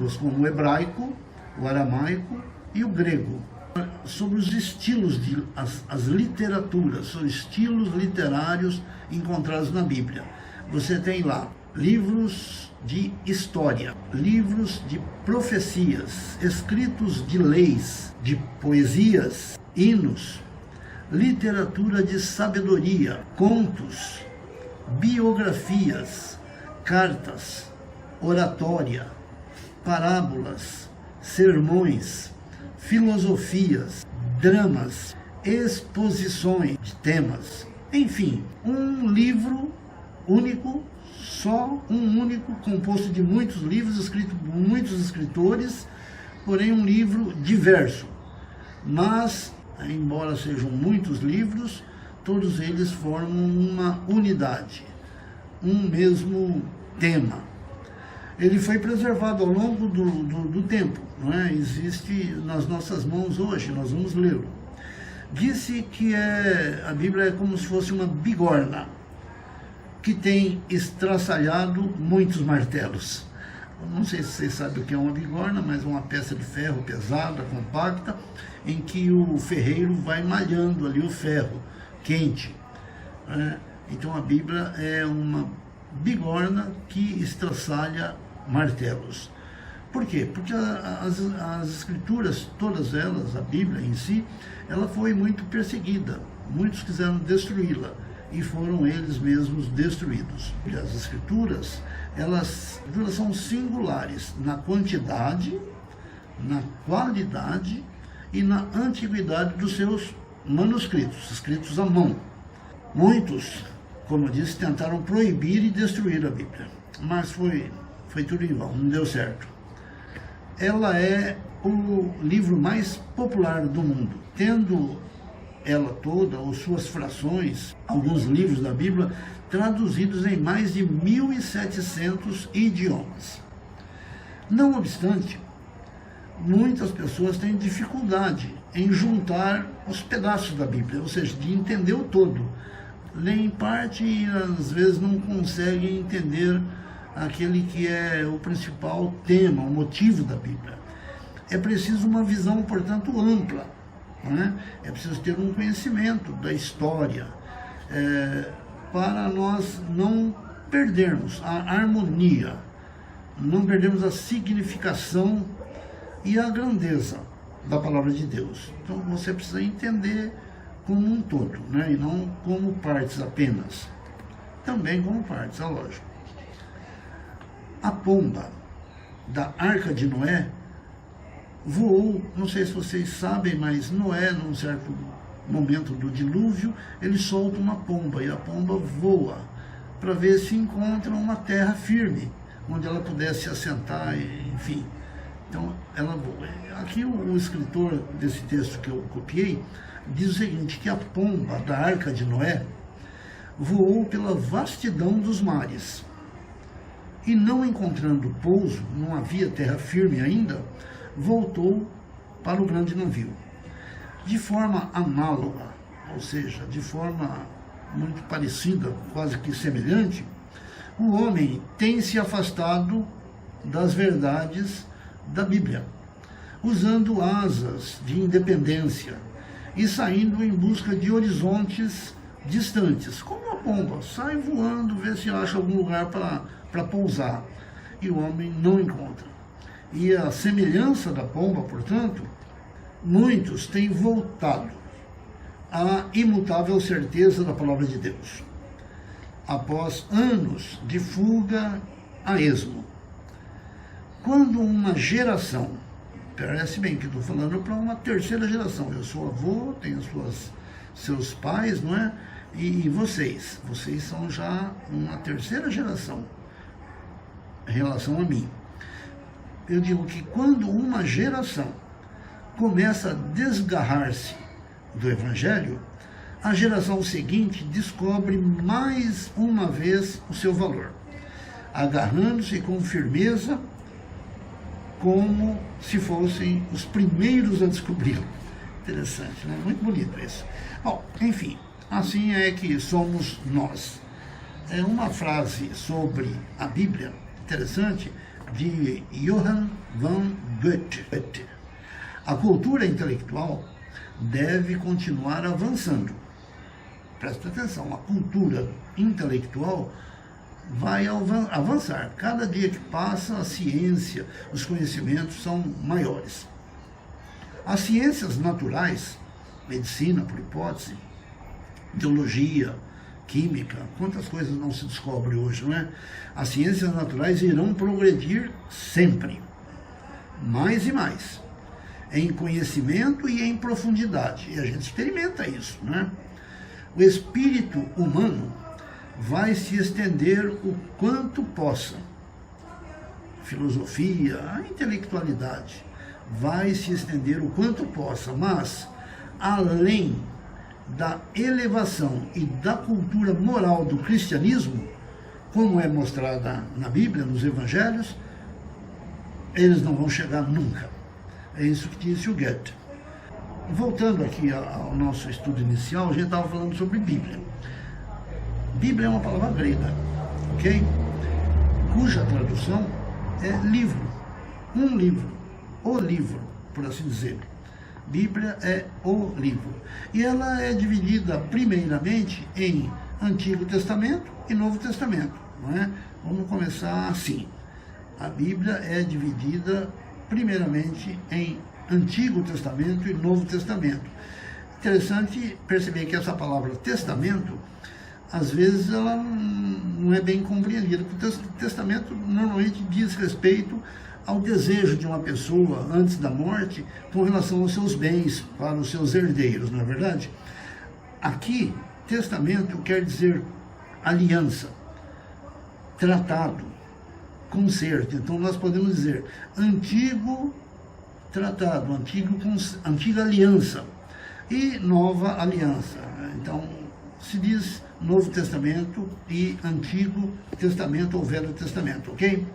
línguas como o hebraico, o aramaico e o grego. Sobre os estilos, as literaturas, os estilos literários encontrados na Bíblia. Você tem lá livros de história, livros de profecias, escritos de leis, de poesias, hinos, literatura de sabedoria, contos, biografias, cartas, oratória, parábolas, sermões, filosofias, dramas, exposições de temas, enfim, um livro único, só um único, composto de muitos livros, escrito por muitos escritores, porém um livro diverso. Mas, embora sejam muitos livros, todos eles formam uma unidade, um mesmo tema. Ele foi preservado ao longo do tempo, não é? Existe nas nossas mãos hoje, nós vamos lê-lo. Disse que a Bíblia é como se fosse uma bigorna, que tem estraçalhado muitos martelos. Eu não sei se vocês sabem o que é uma bigorna, mas é uma peça de ferro pesada, compacta, em que o ferreiro vai malhando ali o ferro quente. Então a Bíblia é uma bigorna que estraçalha martelos. Por quê? Porque as escrituras, todas elas, a Bíblia em si, ela foi muito perseguida. Muitos quiseram destruí-la e foram eles mesmos destruídos. As escrituras, elas são singulares na quantidade, na qualidade e na antiguidade dos seus manuscritos, escritos à mão. Muitos, como eu disse, tentaram proibir e destruir a Bíblia, mas foi tudo em vão, não deu certo. Ela é o livro mais popular do mundo, tendo ela toda, ou suas frações, alguns livros da Bíblia, traduzidos em mais de 1.700 idiomas. Não obstante, muitas pessoas têm dificuldade em juntar os pedaços da Bíblia, ou seja, de entender o todo. Lêem parte e às vezes não conseguem entender aquele que é o principal tema, o motivo da Bíblia. É preciso uma visão, portanto, ampla, não é? É preciso ter um conhecimento da história, para nós não perdermos a harmonia, não perdermos a significação e a grandeza da palavra de Deus. Então você precisa entender como um todo, né? E não como partes apenas. Também como partes, é lógico. A pomba da Arca de Noé voou, não sei se vocês sabem, mas Noé, num certo momento do dilúvio, ele solta uma pomba, e a pomba voa para ver se encontra uma terra firme, onde ela pudesse assentar, enfim. Então, ela voa. Aqui o escritor desse texto que eu copiei diz o seguinte, que a pomba da Arca de Noé voou pela vastidão dos mares, e não encontrando pouso, não havia terra firme ainda, voltou para o grande navio. De forma análoga, ou seja, de forma muito parecida, quase que semelhante, o homem tem se afastado das verdades da Bíblia, usando asas de independência e saindo em busca de horizontes distantes, como a pomba, sai voando, vê se acha algum lugar para pousar, e o homem não encontra. E a semelhança da pomba, portanto, muitos têm voltado à imutável certeza da palavra de Deus, após anos de fuga a esmo. Quando uma geração, parece bem que estou falando para uma terceira geração, eu sou avô, tenho seus pais, não é? E vocês são já uma terceira geração em relação a mim. Eu digo que quando uma geração começa a desgarrar-se do Evangelho, a geração seguinte descobre mais uma vez o seu valor, agarrando-se com firmeza, como se fossem os primeiros a descobri-lo. Interessante, né? Muito bonito isso. Bom, enfim, assim é que somos nós. É uma frase sobre a Bíblia, interessante, de Johann von Goethe. A cultura intelectual deve continuar avançando. Presta atenção, a cultura intelectual vai avançar. Cada dia que passa, a ciência, os conhecimentos são maiores. As ciências naturais, medicina, por hipótese, biologia, química, quantas coisas não se descobre hoje, não é? As ciências naturais irão progredir sempre, mais e mais, em conhecimento e em profundidade. E a gente experimenta isso, não é? O espírito humano vai se estender o quanto possa. A filosofia, a intelectualidade vai se estender o quanto possa, mas além da elevação e da cultura moral do cristianismo, como é mostrada na Bíblia, nos Evangelhos, eles não vão chegar nunca. É isso que disse o Goethe. Voltando aqui ao nosso estudo inicial, a gente estava falando sobre Bíblia. Bíblia é uma palavra grega, ok? Cuja tradução é livro, um livro, o livro, por assim dizer. Bíblia é o livro. E ela é dividida primeiramente em Antigo Testamento e Novo Testamento, não é? Vamos começar assim. A Bíblia é dividida primeiramente em Antigo Testamento e Novo Testamento. Interessante perceber que essa palavra testamento, às vezes ela não é bem compreendida, porque o testamento normalmente diz respeito ao desejo de uma pessoa antes da morte com relação aos seus bens para os seus herdeiros, não é verdade? Aqui, testamento quer dizer aliança, tratado, concerto. Então nós podemos dizer antigo tratado, antiga aliança e nova aliança. Então se diz Novo Testamento e Antigo Testamento ou Velho Testamento, ok?